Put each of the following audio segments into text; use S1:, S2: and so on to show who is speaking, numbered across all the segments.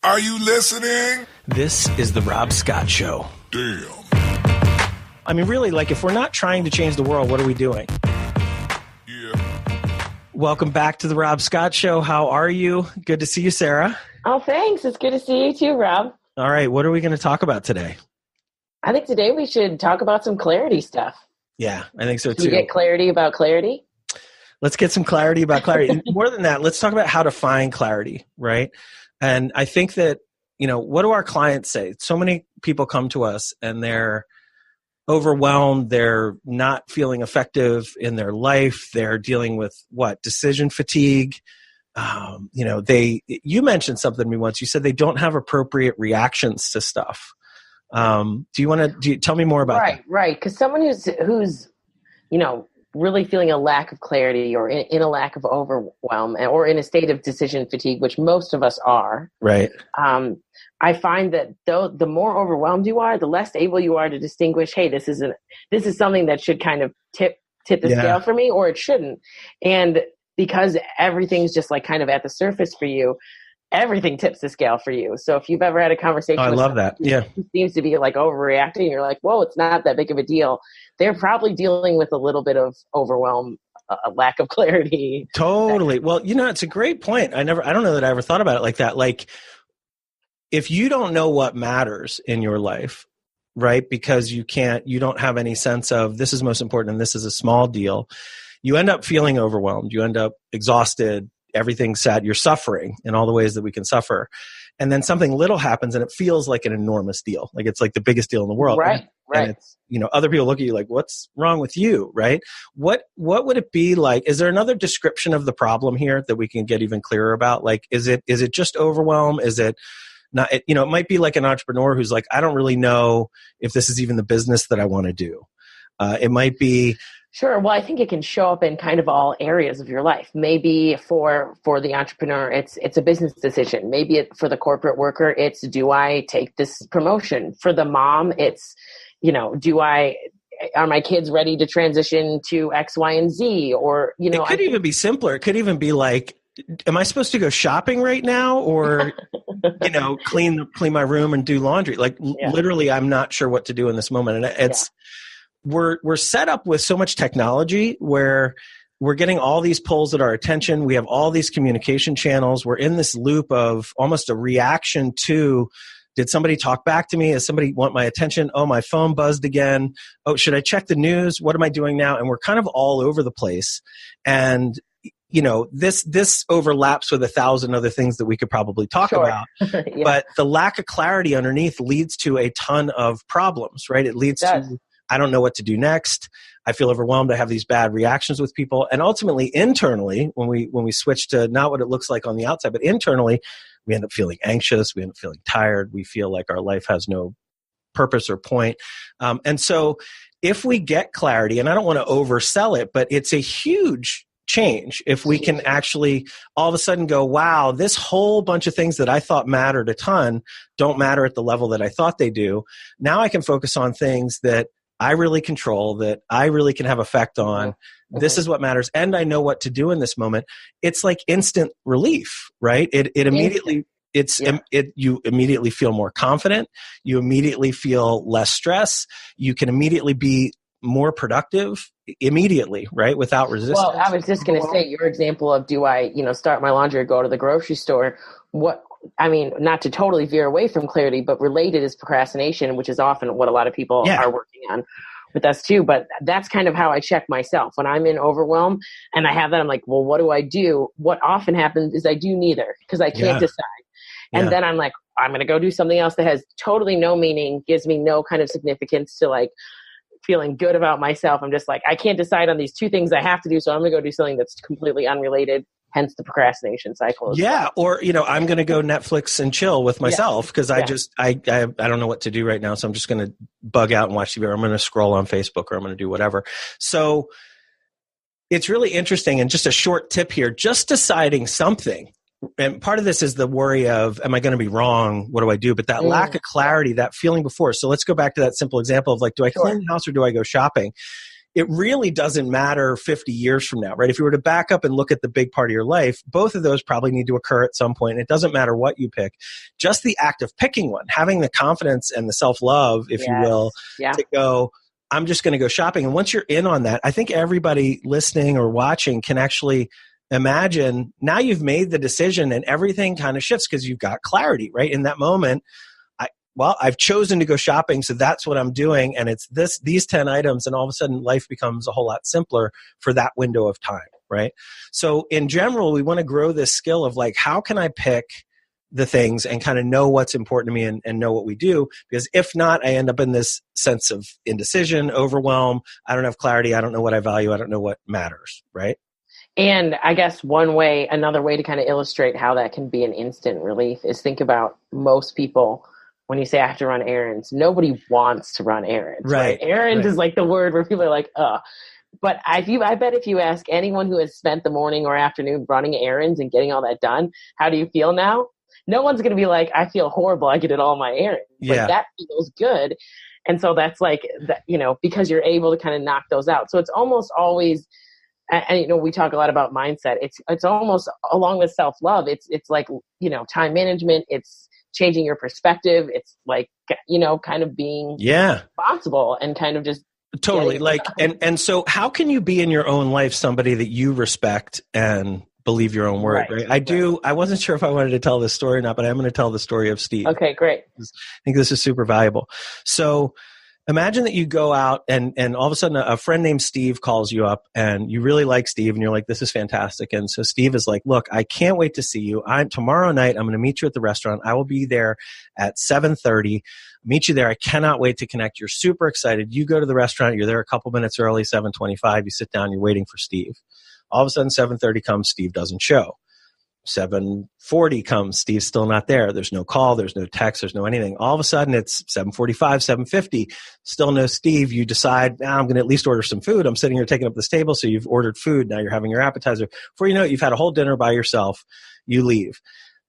S1: Are you listening?
S2: This is the Rob Scott Show.
S1: Damn.
S2: I mean, really, like, if we're not trying to change the world, what are we doing?
S1: Yeah.
S2: Welcome back to the Rob Scott Show. How are you? Good to see you, Sarah.
S3: Oh, thanks. It's good to see you too, Rob.
S2: All right. What are we going to talk about today?
S3: I think today we should talk about some clarity stuff.
S2: Yeah, I think so, too.
S3: Can we get clarity about clarity?
S2: Let's get some clarity about clarity. And more than that, let's talk about how to find clarity, right? And I think that, you know, what do our clients say? So many people come to us and they're overwhelmed. They're not feeling effective in their life. They're dealing with decision fatigue. You mentioned something to me once. You said they don't have appropriate reactions to stuff. Do you tell me more about that?
S3: Right. Because someone who's, really feeling a lack of clarity or in a lack of overwhelm or in a state of decision fatigue, which most of us are.
S2: Right.
S3: I find that the more overwhelmed you are, the less able you are to distinguish, hey, this is something that should kind of tip the scale for me, or it shouldn't. And because everything's just like kind of at the surface for you, everything tips the scale for you. So if you've ever had a conversation
S2: I
S3: with
S2: love that. Yeah.
S3: who seems to be like overreacting, you're like, whoa, it's not that big of a deal. They're probably dealing with a little bit of overwhelm, a lack of clarity.
S2: Totally. Well, it's a great point. I don't know that I ever thought about it like that. Like, if you don't know what matters in your life, right? Because you don't have any sense of this is most important and this is a small deal, you end up feeling overwhelmed. You end up exhausted. Everything's sad. You're suffering in all the ways that we can suffer. And then something little happens and it feels like an enormous deal. Like it's like the biggest deal in the world.
S3: Right.
S2: And it's, other people look at you like, what's wrong with you? Right. What would it be like? Is there another description of the problem here that we can get even clearer about? Like, is it just overwhelm? Is it not, it might be like an entrepreneur who's like, I don't really know if this is even the business that I want to do. It might be.
S3: Sure. Well, I think it can show up in kind of all areas of your life. Maybe for the entrepreneur, it's a business decision. Maybe for the corporate worker, it's, do I take this promotion? For the mom, it's, are my kids ready to transition to X, Y, and Z? Or,
S2: it could even be simpler. It could even be like, am I supposed to go shopping right now or, clean my room and do laundry? Like literally, I'm not sure what to do in this moment. And it's, we're set up with so much technology where we're getting all these pulls at our attention. We have all these communication channels. We're in this loop of almost a reaction to, did somebody talk back to me? Does somebody want my attention? Oh, my phone buzzed again. Oh, should I check the news? What am I doing now? And we're kind of all over the place. And this overlaps with 1,000 other things that we could probably talk about. But the lack of clarity underneath leads to a ton of problems, right? It leads to, I don't know what to do next. I feel overwhelmed. I have these bad reactions with people. And ultimately, internally, when we switch to not what it looks like on the outside, but internally, we end up feeling anxious. We end up feeling tired. We feel like our life has no purpose or point. And so if we get clarity, and I don't want to oversell it, but it's a huge change if we can actually all of a sudden go, wow, this whole bunch of things that I thought mattered a ton don't matter at the level that I thought they do. Now I can focus on things that I really control, that I really can have effect on. This is what matters. And I know what to do in this moment. It's like instant relief, right? It immediately, you immediately feel more confident. You immediately feel less stress. You can immediately be more productive immediately, right? Without resistance.
S3: Well, I was just going to say your example of, do I, start my laundry or go to the grocery store? Not to totally veer away from clarity, but related is procrastination, which is often what a lot of people are working on with us too. But that's kind of how I check myself. When I'm in overwhelm and I have that, I'm like, well, what do I do? What often happens is I do neither because I can't decide. And then I'm like, I'm going to go do something else that has totally no meaning, gives me no kind of significance to like feeling good about myself. I'm just like, I can't decide on these two things I have to do. So I'm going to go do something that's completely unrelated. Hence the procrastination cycle.
S2: Yeah. Or, I'm going to go Netflix and chill with myself because I don't know what to do right now. So I'm just going to bug out and watch TV, or I'm going to scroll on Facebook, or I'm going to do whatever. So it's really interesting. And just a short tip here, just deciding something. And part of this is the worry of, am I going to be wrong? What do I do? But that lack of clarity, that feeling before. So let's go back to that simple example of like, do I clean the house or do I go shopping? it really doesn't matter 50 years from now, right? If you were to back up and look at the big part of your life, both of those probably need to occur at some point. It doesn't matter what you pick. Just the act of picking one, having the confidence and the self-love, if you will, to go, I'm just going to go shopping. And once you're in on that, I think everybody listening or watching can actually imagine now you've made the decision and everything kind of shifts because you've got clarity, right? In that moment, I've chosen to go shopping, so that's what I'm doing, and it's these 10 items, and all of a sudden life becomes a whole lot simpler for that window of time, right? So in general, we want to grow this skill of like, how can I pick the things and kind of know what's important to me and know what we do? Because if not, I end up in this sense of indecision, overwhelm. I don't have clarity. I don't know what I value. I don't know what matters, right?
S3: And I guess another way to kind of illustrate how that can be an instant relief is think about most people. When you say I have to run errands, nobody wants to run errands, right? Errands is like the word where people are like, ugh. But I bet if you ask anyone who has spent the morning or afternoon running errands and getting all that done, how do you feel now? No one's going to be like, I feel horrible. I did all my errands.
S2: Yeah.
S3: Like, that feels good. And so that's like, because you're able to kind of knock those out. So it's almost always, and we talk a lot about mindset. It's almost along with self-love. It's like, time management. It's changing your perspective. It's like, kind of being responsible and kind of just
S2: totally like, and so how can you be in your own life somebody that you respect and believe your own word, right? I wasn't sure if I wanted to tell this story or not, but I'm going to tell the story of Steve.
S3: Okay, great.
S2: I think this is super valuable. So imagine that you go out and all of a sudden a friend named Steve calls you up and you really like Steve and you're like, this is fantastic. And so Steve is like, look, I can't wait to see you. Tomorrow night, I'm going to meet you at the restaurant. I will be there at 7:30. Meet you there. I cannot wait to connect. You're super excited. You go to the restaurant. You're there a couple minutes early, 7:25. You sit down. You're waiting for Steve. All of a sudden, 7:30 comes. Steve doesn't show. 7:40 comes, Steve's still not there. There's no call, there's no text, there's no anything. All of a sudden it's 7:45, 7:50, still no Steve. You decide, I'm going to at least order some food. I'm sitting here taking up this table, so you've ordered food. Now you're having your appetizer. Before you know it, you've had a whole dinner by yourself. You leave.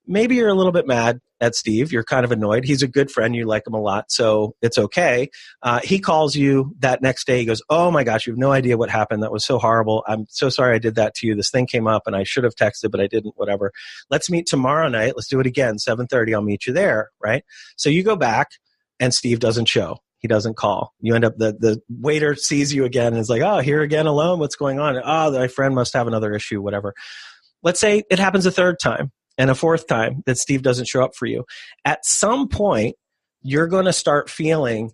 S2: Maybe you're a little bit mad at Steve. You're kind of annoyed. He's a good friend. You like him a lot, so it's okay. He calls you that next day. He goes, oh my gosh, you have no idea what happened. That was so horrible. I'm so sorry I did that to you. This thing came up and I should have texted, but I didn't, whatever. Let's meet tomorrow night. Let's do it again, 7:30. I'll meet you there, right? So you go back and Steve doesn't show. He doesn't call. You end up, the waiter sees you again and is like, oh, here again alone? What's going on? Oh, my friend must have another issue, whatever. Let's say it happens a third time. And a fourth time that Steve doesn't show up for you. At some point, you're going to start feeling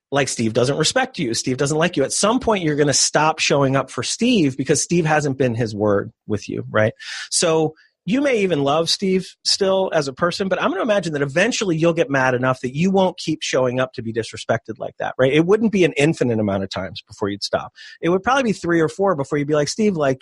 S2: like Steve doesn't respect you. Steve doesn't like you. At some point, you're going to stop showing up for Steve because Steve hasn't been his word with you, right? So you may even love Steve still as a person, but I'm going to imagine that eventually you'll get mad enough that you won't keep showing up to be disrespected like that, right? It wouldn't be an infinite amount of times before you'd stop. It would probably be 3 or 4 before you'd be like, Steve, like,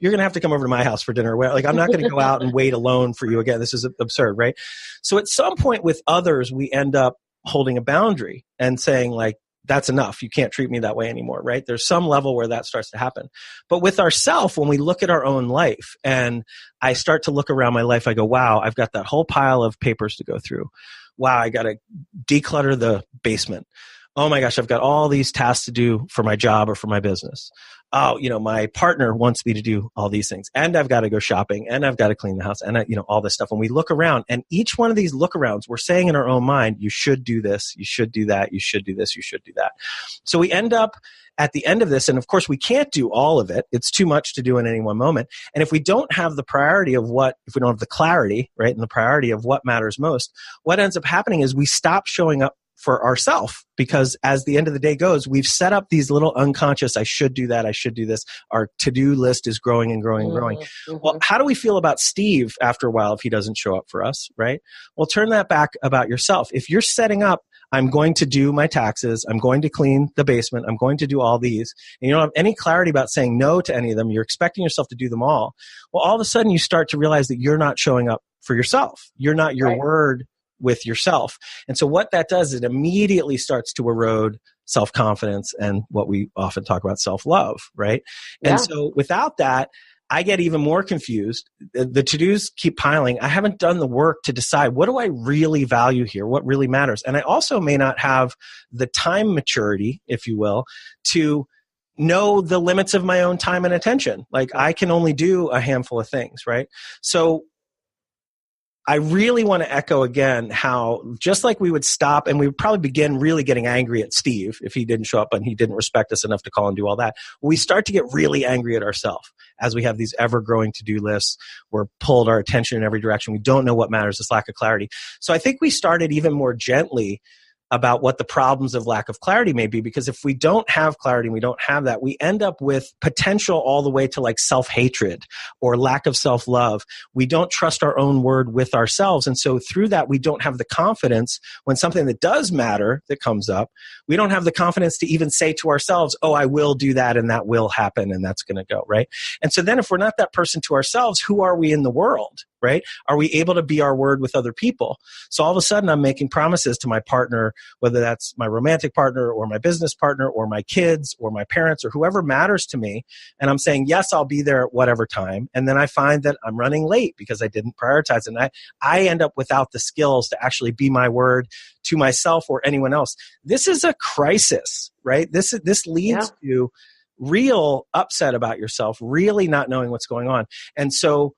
S2: you're going to have to come over to my house for dinner. Like, I'm not going to go out and wait alone for you again. This is absurd, right? So at some point with others, we end up holding a boundary and saying like, that's enough. You can't treat me that way anymore, right? There's some level where that starts to happen. But with ourself, when we look at our own life and I start to look around my life, I go, wow, I've got that whole pile of papers to go through. Wow, I got to declutter the basement. Oh my gosh, I've got all these tasks to do for my job or for my business. Oh, my partner wants me to do all these things, and I've got to go shopping, and I've got to clean the house, and all this stuff. When we look around, and each one of these look arounds, we're saying in our own mind, you should do this, you should do that, you should do this, you should do that. So we end up at the end of this, and of course we can't do all of it. It's too much to do in any one moment. And if we don't have the priority of if we don't have the clarity, right, and the priority of what matters most, what ends up happening is we stop showing up for ourselves, because as the end of the day goes, we've set up these little unconscious, I should do that, I should do this. Our to-do list is growing and growing and growing. Mm-hmm. Well, how do we feel about Steve after a while if he doesn't show up for us, right? Well, turn that back about yourself. If you're setting up, I'm going to do my taxes, I'm going to clean the basement, I'm going to do all these, and you don't have any clarity about saying no to any of them, you're expecting yourself to do them all. Well, all of a sudden you start to realize that you're not showing up for yourself. You're not your word with yourself. And so what that does, it immediately starts to erode self-confidence and what we often talk about, self-love, right? Yeah. And so without that, I get even more confused. The to-dos keep piling. I haven't done the work to decide, what do I really value here? What really matters? And I also may not have the time maturity, if you will, to know the limits of my own time and attention. Like I can only do a handful of things, right? So I really want to echo again how just like we would stop and we would probably begin really getting angry at Steve if he didn't show up and he didn't respect us enough to call and do all that. We start to get really angry at ourselves as we have these ever-growing to-do lists. We're pulled our attention in every direction. We don't know what matters, this lack of clarity. So I think we started even more gently about what the problems of lack of clarity may be, because if we don't have clarity and we don't have that, we end up with potential all the way to like self-hatred or lack of self-love. We don't trust our own word with ourselves. And so through that, we don't have the confidence when something that does matter that comes up, we don't have the confidence to even say to ourselves, oh, I will do that and that will happen and that's going to go, right? And so then if we're not that person to ourselves, who are we in the world? Right? Are we able to be our word with other people? So all of a sudden I'm making promises to my partner, whether that's my romantic partner or my business partner or my kids or my parents or whoever matters to me. And I'm saying, yes, I'll be there at whatever time. And then I find that I'm running late because I didn't prioritize. And I end up without the skills to actually be my word to myself or anyone else. This is a crisis, right? This leads to real upset about yourself, really not knowing what's going on. And so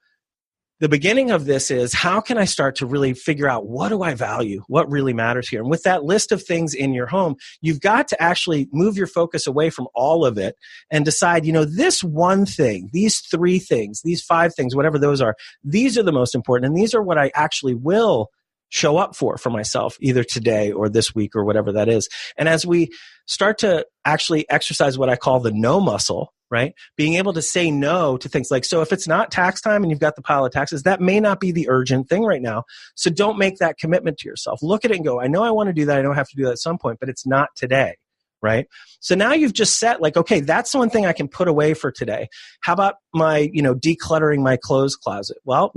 S2: the beginning of this is, how can I start to really figure out what do I value? What really matters here? And with that list of things in your home, you've got to actually move your focus away from all of it and decide, this one thing, these 3 things, these 5 things, whatever those are, these are the most important. And these are what I actually will show up for myself, either today or this week or whatever that is. And as we start to actually exercise what I call the no muscle, right? Being able to say no to things like, so if it's not tax time and you've got the pile of taxes, that may not be the urgent thing right now. So don't make that commitment to yourself. Look at it and go, I know I want to do that. I know I have to do that at some point, but it's not today, right? So now you've just set like, okay, that's the one thing I can put away for today. How about my, decluttering my clothes closet? Well,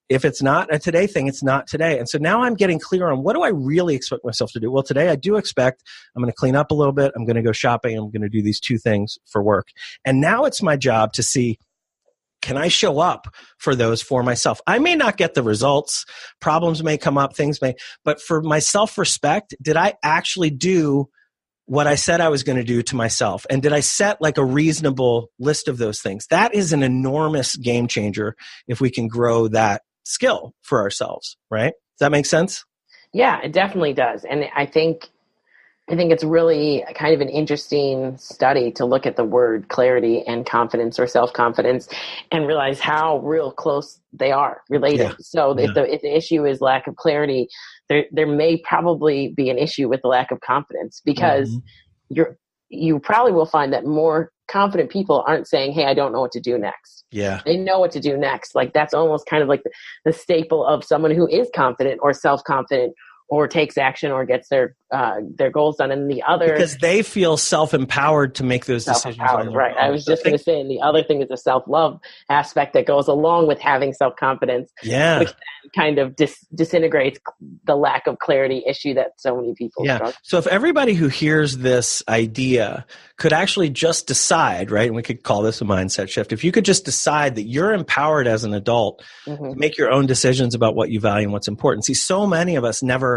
S2: if it's not a today thing, it's not today. And so now I'm getting clear on what do I really expect myself to do? Well, today I do expect I'm going to clean up a little bit. I'm going to go shopping. I'm going to do these 2 things for work. And now it's my job to see, can I show up for those for myself? I may not get the results. Problems may come up, but for my self-respect, did I actually do what I said I was going to do to myself? And did I set like a reasonable list of those things? That is an enormous game changer if we can grow that skill for ourselves, right? Does that make sense?
S3: Yeah, it definitely does. And I think it's really kind of an interesting study to look at the word clarity and confidence or self-confidence and realize how real close they are related. Yeah. So if the issue is lack of clarity, there may probably be an issue with the lack of confidence, because you probably will find that more confident people aren't saying, hey, I don't know what to do next.
S2: Yeah.
S3: They know what to do next. Like that's almost kind of like the staple of someone who is confident or self-confident or takes action or gets their goals done. And the other,
S2: because they feel self-empowered to make those decisions.
S3: Right. I was just going to say, and the other thing is the self-love aspect that goes along with having self-confidence, which then kind of disintegrates the lack of clarity issue that so many people struggle.
S2: So if everybody who hears this idea could actually just decide, right, and we could call this a mindset shift, if you could just decide that you're empowered as an adult to make your own decisions about what you value and what's important. See, so many of us never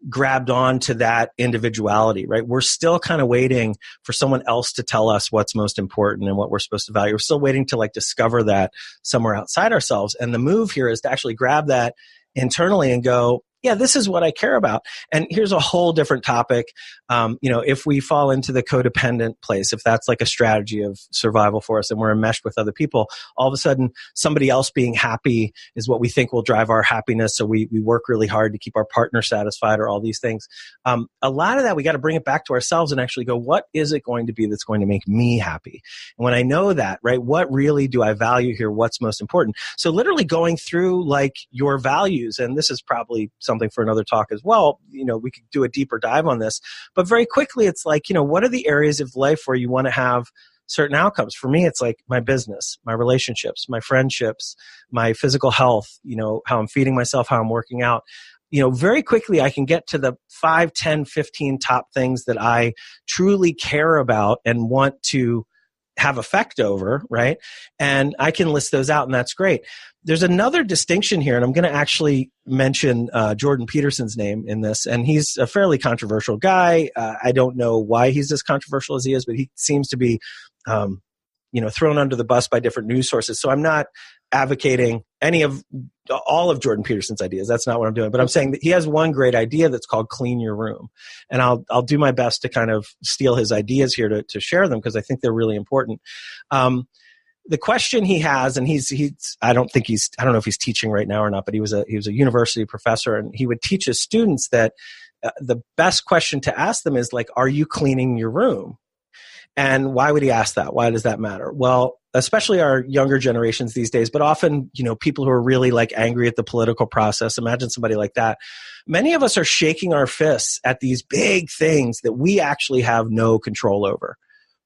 S2: grabbed on to that individuality, right? We're still kind of waiting for someone else to tell us what's most important and what we're supposed to value. We're still waiting to like discover that somewhere outside ourselves. And the move here is to actually grab that internally and go, yeah, this is what I care about. And here's a whole different topic. If we fall into the codependent place, if that's like a strategy of survival for us and we're enmeshed with other people, all of a sudden somebody else being happy is what we think will drive our happiness. So we work really hard to keep our partner satisfied or all these things. A lot of that, we got to bring it back to ourselves and actually go, what is it going to be that's going to make me happy? And when I know that, right, what really do I value here? What's most important? So literally going through like your values, and this is probably something for another talk as well. We could do a deeper dive on this, but very quickly it's like, what are the areas of life where you want to have certain outcomes? For me, it's like my business, my relationships, my friendships, my physical health, how I'm feeding myself, how I'm working out. Very quickly I can get to the 5, 10, 15 top things that I truly care about and want to have effect over, right? And I can list those out, and that's great. There's another distinction here, and I'm going to actually mention Jordan Peterson's name in this, and he's a fairly controversial guy. I don't know why he's as controversial as he is, but he seems to be thrown under the bus by different news sources. So I'm not advocating all of Jordan Peterson's ideas. That's not what I'm doing. But I'm saying that he has one great idea that's called clean your room. And I'll do my best to kind of steal his ideas here to share them, because I think they're really important. The question he has, and I don't know if he's teaching right now or not, but he was a university professor, and he would teach his students that the best question to ask them is like, are you cleaning your room? And why would he ask that? Why does that matter? Well, especially our younger generations these days, but often, people who are really like angry at the political process, imagine somebody like that. Many of us are shaking our fists at these big things that we actually have no control over.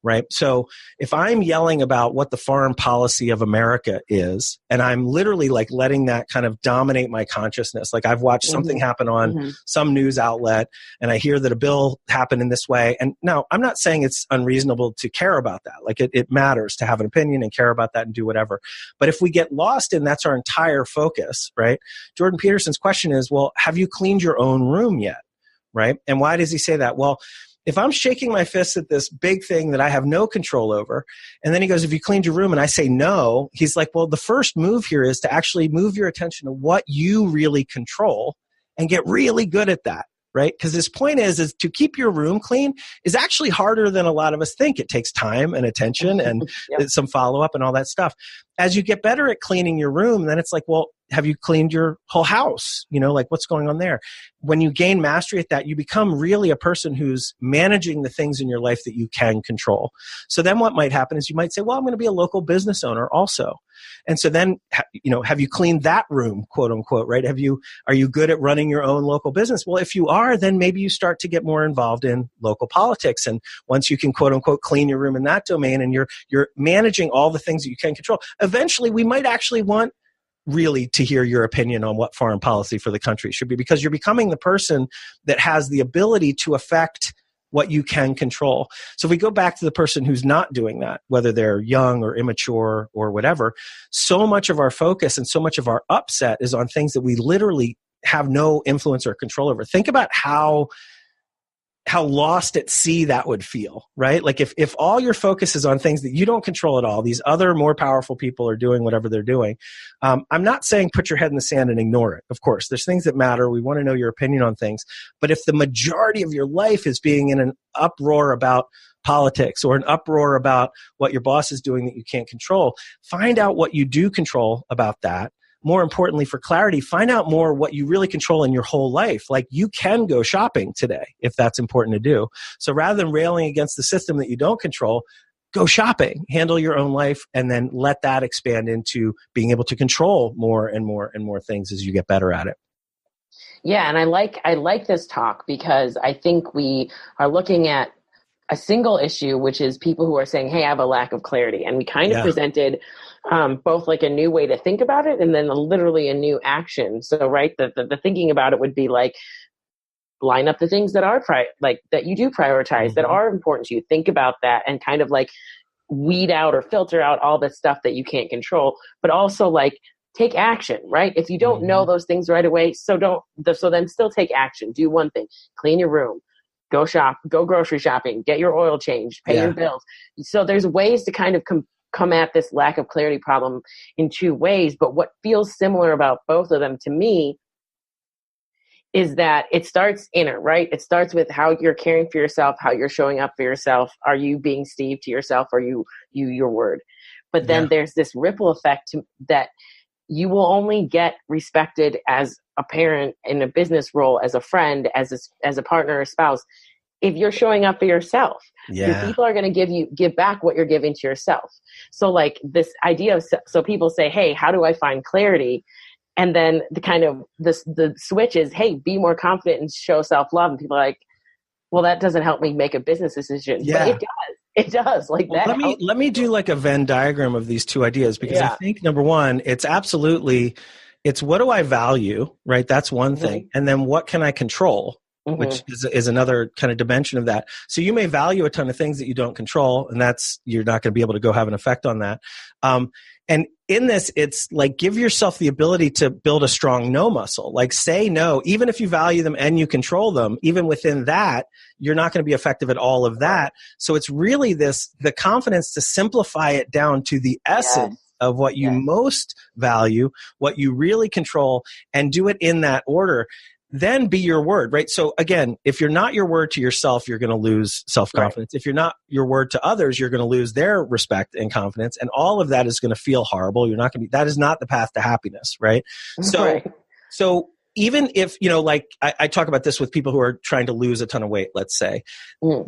S2: Right. So if I'm yelling about what the foreign policy of America is, and I'm literally like letting that kind of dominate my consciousness, like I've watched something happen on some news outlet, and I hear that a bill happened in this way. And now I'm not saying it's unreasonable to care about that. Like it matters to have an opinion and care about that and do whatever. But if we get lost in that's our entire focus, right? Jordan Peterson's question is, well, have you cleaned your own room yet? Right. And why does he say that? Well, if I'm shaking my fist at this big thing that I have no control over, and then he goes, have you cleaned your room? And I say no, he's like, well, the first move here is to actually move your attention to what you really control and get really good at that, right? Because his point is to keep your room clean is actually harder than a lot of us think. It takes time and attention and some follow-up and all that stuff. As you get better at cleaning your room, then it's like, well, have you cleaned your whole house? Like what's going on there? When you gain mastery at that, you become really a person who's managing the things in your life that you can control. So then what might happen is you might say, well, I'm going to be a local business owner also. And so then, have you cleaned that room, quote unquote, right? Are you good at running your own local business? Well, if you are, then maybe you start to get more involved in local politics. And once you can, quote unquote, clean your room in that domain, and you're managing all the things that you can control, eventually we might actually want really to hear your opinion on what foreign policy for the country should be, because you're becoming the person that has the ability to affect what you can control. So if we go back to the person who's not doing that, whether they're young or immature or whatever, so much of our focus and so much of our upset is on things that we literally have no influence or control over. Think about how lost at sea that would feel, right? Like if all your focus is on things that you don't control at all, these other more powerful people are doing whatever they're doing. I'm not saying put your head in the sand and ignore it. Of course, there's things that matter. We want to know your opinion on things. But if the majority of your life is being in an uproar about politics or an uproar about what your boss is doing that you can't control, find out what you do control about that. More importantly, for clarity, find out more what you really control in your whole life. Like you can go shopping today if that's important to do. So rather than railing against the system that you don't control, go shopping, handle your own life, and then let that expand into being able to control more and more and more things as you get better at it.
S3: Yeah, and I like this talk because I think we are looking at a single issue, which is people who are saying, hey, I have a lack of clarity. And we kind of presented both like a new way to think about it and then literally a new action. So, right, the thinking about it would be like, line up the things that are that you do prioritize, that are important to you. Think about that and kind of like weed out or filter out all the stuff that you can't control, but also like take action, right? If you don't know those things right away, so then still take action. Do one thing, clean your room. Go shop, go grocery shopping, get your oil changed, pay your bills. So there's ways to kind of come at this lack of clarity problem in two ways. But what feels similar about both of them to me is that it starts inner, right? It starts with how you're caring for yourself, how you're showing up for yourself. Are you being Steve to yourself? Are you your word? But then there's this ripple effect that you will only get respected as a parent, in a business role, as a friend, as a partner or spouse, if you're showing up for yourself. Your people are going to give back what you're giving to yourself. So like this idea of, so people say, hey, how do I find clarity? And then the switch is, hey, be more confident and show self-love. And people are like, well, that doesn't help me make a business decision. Yeah. But it does. It does. Like that.
S2: Let me do like a Venn diagram of these two ideas, because I think number one, it's what do I value, right? That's one thing. And then what can I control? which is another kind of dimension of that. So you may value a ton of things that you don't control, and you're not going to be able to go have an effect on that. And in this, it's like, give yourself the ability to build a strong no muscle. Like, say no, even if you value them and you control them, even within that, you're not going to be effective at all of that. So it's really the confidence to simplify it down to the essence of what you most value, what you really control, and do it in that order. Then be your word, right? So again, if you're not your word to yourself, you're going to lose self-confidence. Right. If you're not your word to others, you're going to lose their respect and confidence. And all of that is going to feel horrible. You're not going to be, that is not the path to happiness, right? So even if, like I talk about this with people who are trying to lose a ton of weight, let's say,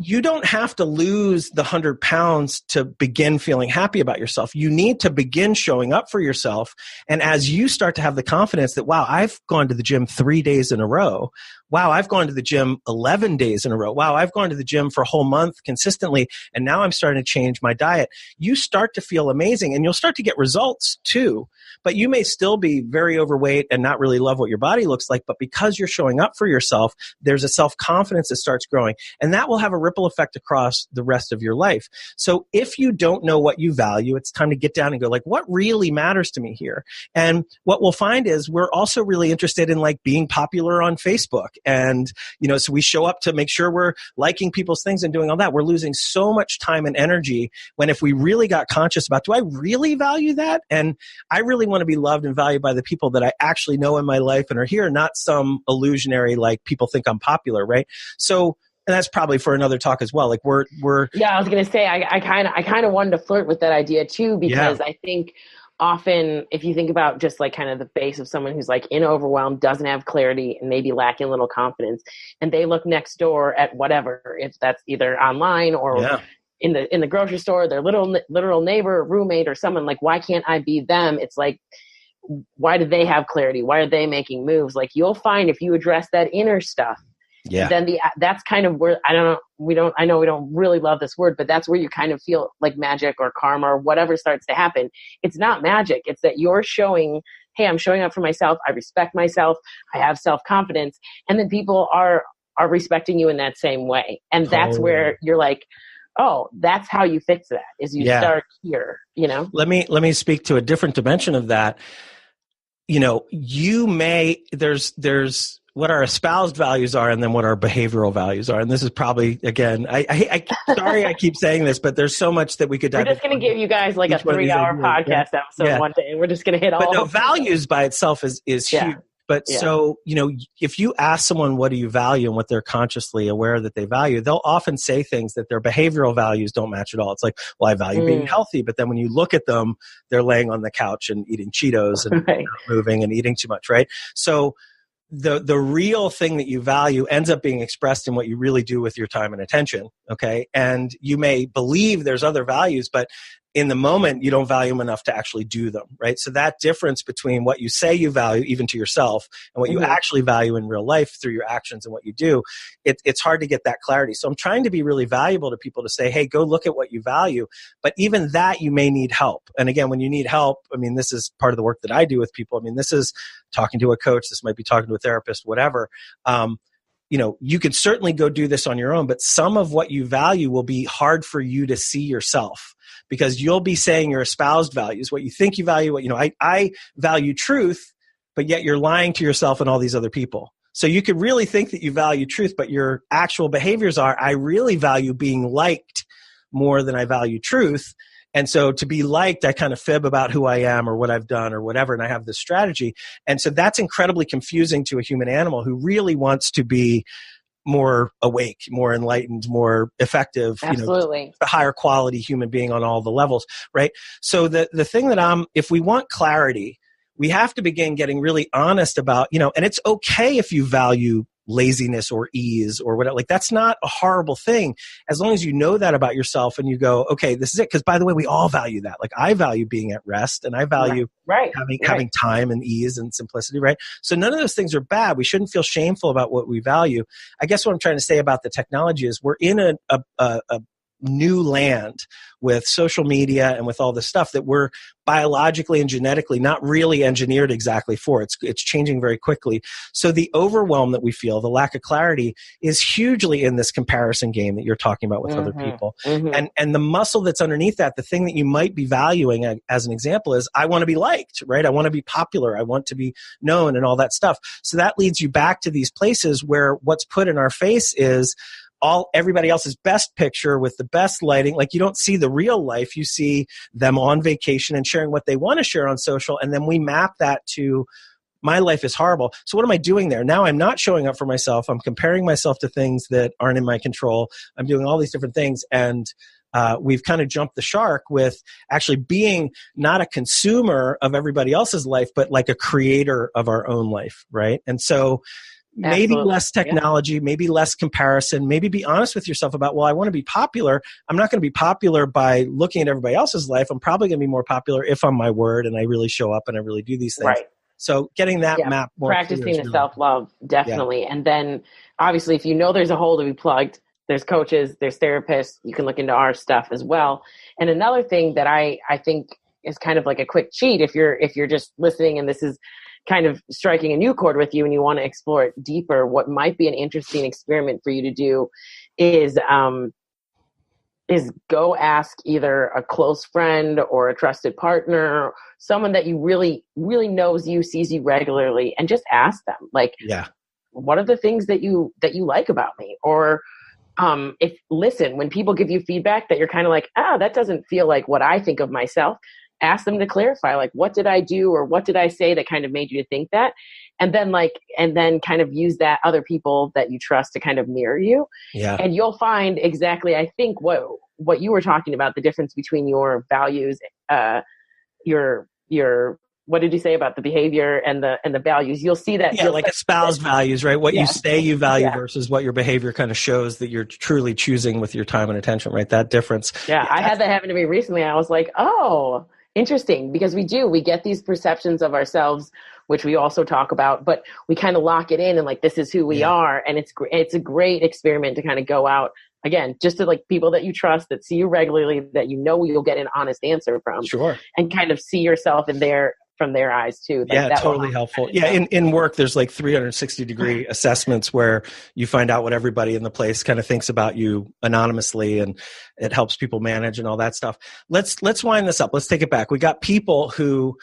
S2: you don't have to lose the 100 pounds to begin feeling happy about yourself. You need to begin showing up for yourself. And as you start to have the confidence that, wow, I've gone to the gym 3 days in a row. Wow, I've gone to the gym 11 days in a row. Wow, I've gone to the gym for a whole month consistently. And now I'm starting to change my diet. You start to feel amazing, and you'll start to get results too. But you may still be very overweight and not really love what your body looks like. But because you're showing up for yourself, there's a self-confidence that starts growing. And that will have a ripple effect across the rest of your life. So if you don't know what you value, it's time to get down and go, like, what really matters to me here? And what we'll find is we're also really interested in like being popular on Facebook. And, so we show up to make sure we're liking people's things and doing all that. We're losing so much time and energy when if we really got conscious about, do I really value that? And I really want to be loved and valued by the people that I actually know in my life and are here, not some illusionary, like people think I'm popular, right? So, and that's probably for another talk as well. Like we're
S3: yeah, I was going to say, I kind of wanted to flirt with that idea too, because I think often if you think about just like kind of the base of someone who's like in overwhelm, doesn't have clarity, and maybe lacking a little confidence, and they look next door at whatever, if that's either online or in the grocery store, their literal neighbor, roommate, or someone, like, why can't I be them? It's like, why do they have clarity? Why are they making moves? Like, you'll find if you address that inner stuff, then that's kind of where, I know we don't really love this word, but that's where you kind of feel like magic or karma or whatever starts to happen. It's not magic. It's that you're showing, hey, I'm showing up for myself. I respect myself. I have self-confidence. And then people are respecting you in that same way. And that's where you're like, oh, that's how you fix that, is you start here, Let
S2: me speak to a different dimension of that. There's what our espoused values are and then what our behavioral values are. And this is probably, again, I sorry I keep saying this, but there's so much that we could dive into.
S3: We're just going to give you guys like a 3-hour podcast episode one day. We're just going to hit all.
S2: But no, values by itself is huge. But so, if you ask someone, what do you value, and what they're consciously aware that they value, they'll often say things that their behavioral values don't match at all. It's like, well, I value being healthy. But then when you look at them, they're laying on the couch and eating Cheetos and not moving and eating too much, right? So the real thing that you value ends up being expressed in what you really do with your time and attention, okay? And you may believe there's other values, but in the moment, you don't value them enough to actually do them, right? So that difference between what you say you value, even to yourself, and what you actually value in real life through your actions and what you do, it's hard to get that clarity. So I'm trying to be really valuable to people to say, hey, go look at what you value. But even that, you may need help. And again, when you need help, I mean, this is part of the work that I do with people. I mean, this is talking to a coach. This might be talking to a therapist, whatever. You can certainly go do this on your own, but some of what you value will be hard for you to see yourself, because you'll be saying your espoused values, what you think you value, I value truth, but yet you're lying to yourself and all these other people. So you could really think that you value truth, but your actual behaviors are, I really value being liked more than I value truth. And so to be liked, I kind of fib about who I am or what I've done or whatever, and I have this strategy. And so that's incredibly confusing to a human animal who really wants to be more awake, more enlightened, more effective,
S3: Absolutely.
S2: A higher quality human being on all the levels, right? So the thing that if we want clarity, we have to begin getting really honest about, and it's okay if you value laziness or ease or whatever. Like, that's not a horrible thing, as long as you know that about yourself and you go, okay, this is it. Because by the way, we all value that. Like, I value being at rest, and I value having time and ease and simplicity, right? So none of those things are bad. We shouldn't feel shameful about what we value. I guess what I'm trying to say about the technology is we're in a new land with social media and with all this stuff that we're biologically and genetically not really engineered exactly for. It's changing very quickly. So the overwhelm that we feel, the lack of clarity, is hugely in this comparison game that you're talking about with other people. And the muscle that's underneath that, the thing that you might be valuing as an example is, I want to be liked, right? I want to be popular. I want to be known and all that stuff. So that leads you back to these places where what's put in our face is everybody else's best picture with the best lighting. Like, you don't see the real life. You see them on vacation and sharing what they want to share on social. And then we map that to, my life is horrible. So what am I doing there? Now I'm not showing up for myself. I'm comparing myself to things that aren't in my control. I'm doing all these different things. And we've kind of jumped the shark with actually being not a consumer of everybody else's life, but like a creator of our own life, right? And so maybe less technology, maybe less comparison, maybe be honest with yourself about, well, I want to be popular. I'm not going to be popular by looking at everybody else's life. I'm probably going to be more popular if I'm my word and I really show up and I really do these things.
S3: Right.
S2: So getting that map more
S3: practicing the self-love, definitely. Yeah. And then obviously if you know there's a hole to be plugged, there's coaches, there's therapists, you can look into our stuff as well. And another thing that I think is kind of like a quick cheat, if you're just listening and this is kind of striking a new chord with you and you want to explore it deeper, what might be an interesting experiment for you to do is go ask either a close friend or a trusted partner, someone that you really, really knows you, sees you regularly, and just ask them, like, what are the things that you like about me? Or when people give you feedback that you're kind of like, that doesn't feel like what I think of myself, ask them to clarify, like, what did I do or what did I say that kind of made you to think that? And then kind of use that other people that you trust to kind of mirror you. Yeah. And you'll find exactly, I think, what you were talking about, the difference between your values, your what did you say about the behavior and the values? You'll see that.
S2: Yeah, like espoused values, right? What you say you value versus what your behavior kind of shows that you're truly choosing with your time and attention, right? That difference.
S3: Yeah, I had that happen to me recently. I was like, oh, interesting, because we get these perceptions of ourselves, which we also talk about, but we kind of lock it in and like, this is who we are. And it's a great experiment to kind of go out again, just to like people that you trust, that see you regularly, that you know you'll get an honest answer from.
S2: Sure. And
S3: kind of see yourself from their eyes too.
S2: Like totally helpful. Yeah, in work, there's like 360-degree assessments where you find out what everybody in the place kind of thinks about you anonymously, and it helps people manage and all that stuff. Let's wind this up. Let's take it back. We got people who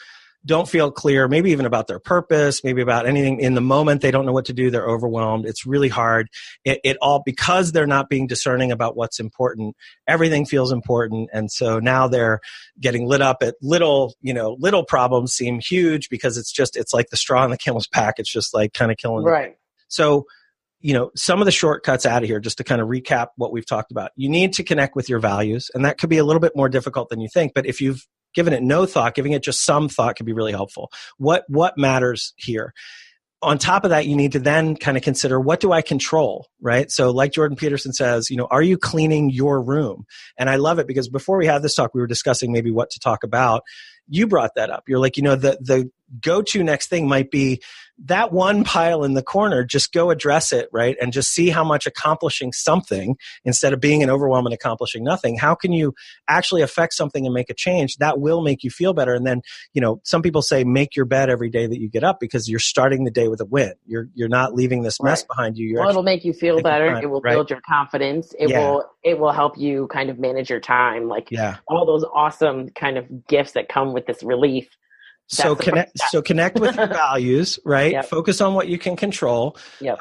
S2: don't feel clear, maybe even about their purpose, maybe about anything in the moment. They don't know what to do. They're overwhelmed. It's really hard. It all, because they're not being discerning about what's important, everything feels important. And so now they're getting lit up at little problems seem huge, because it's like the straw in the camel's back. It's just like kind of killing.
S3: Right.
S2: So, some of the shortcuts out of here, just to kind of recap what we've talked about. You need to connect with your values, and that could be a little bit more difficult than you think. But if you've given it no thought, giving it just some thought can be really helpful. What matters here? On top of that, you need to then kind of consider, what do I control, right? So like Jordan Peterson says, are you cleaning your room? And I love it, because before we had this talk, we were discussing maybe what to talk about. You brought that up. You're like, the go-to next thing might be that one pile in the corner. Just go address it, right? And just see how much accomplishing something, instead of being an overwhelm and accomplishing nothing, how can you actually affect something and make a change that will make you feel better? And then, some people say make your bed every day that you get up, because you're starting the day with a win. You're not leaving this mess behind you.
S3: It'll make you feel better. It will build your confidence. It will help you kind of manage your time. Like all those awesome kind of gifts that come with this relief.
S2: So connect with your values, right? Yep. Focus on what you can control.
S3: Yep.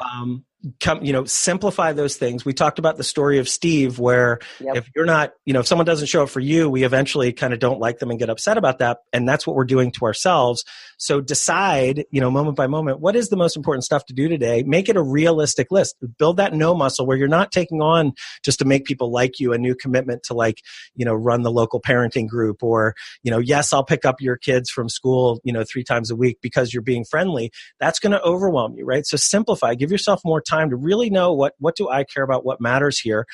S2: Simplify those things. We talked about the story of Steve, where if you're not, if someone doesn't show up for you, we eventually kind of don't like them and get upset about that. And that's what we're doing to ourselves. So decide, moment by moment, what is the most important stuff to do today? Make it a realistic list. Build that no muscle, where you're not taking on, just to make people like you, a new commitment to run the local parenting group, or, yes, I'll pick up your kids from school, 3 times a week because you're being friendly. That's going to overwhelm you, right? So simplify, give yourself more time to really know what do I care about, what matters here.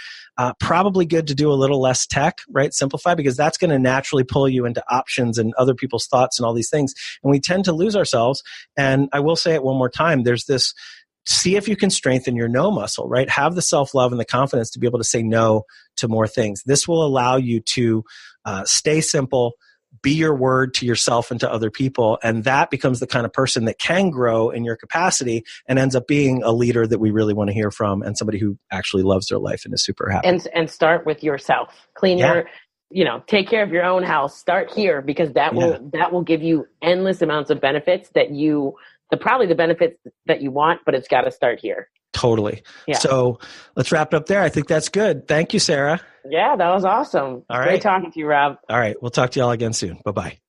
S2: Probably good to do a little less tech, right? Simplify, because that's going to naturally pull you into options and other people's thoughts and all these things. And we tend to lose ourselves. And I will say it one more time. There's this see if you can strengthen your no muscle, right? Have the self-love and the confidence to be able to say no to more things. This will allow you to stay simple, be your word to yourself and to other people. And that becomes the kind of person that can grow in your capacity and ends up being a leader that we really want to hear from, and somebody who actually loves their life and is super happy.
S3: And start with yourself. Clean your, take care of your own house. Start here, because that will give you endless amounts of benefits that probably the benefits that you want, but it's got to start here.
S2: Totally. Yeah. So let's wrap it up there. I think that's good. Thank you, Sarah.
S3: Yeah, that was awesome.
S2: All right.
S3: Great talking to you, Rob.
S2: All right. We'll talk to y'all again soon. Bye-bye.